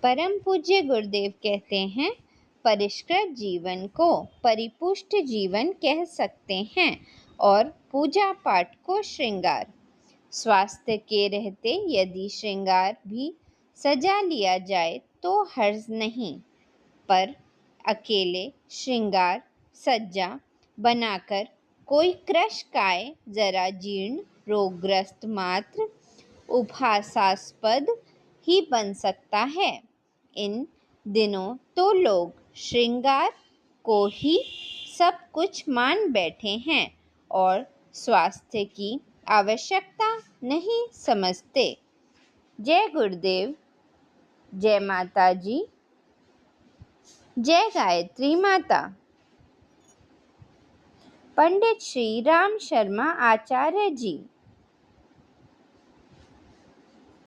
परम पूज्य गुरुदेव कहते हैं, परिष्कृत जीवन को परिपुष्ट जीवन कह सकते हैं और पूजा पाठ को श्रृंगार। स्वास्थ्य के रहते यदि श्रृंगार भी सजा लिया जाए तो हर्ज नहीं, पर अकेले श्रृंगार सज्जा बनाकर कोई कृशकाय जरा जीर्ण रोगग्रस्त मात्र उपहासास्पद ही बन सकता है। इन दिनों तो लोग श्रृंगार को ही सब कुछ मान बैठे हैं और स्वास्थ्य की आवश्यकता नहीं समझते। जय गुरुदेव, जय माता जी, जय गायत्री माता। पंडित श्री राम शर्मा आचार्य जी।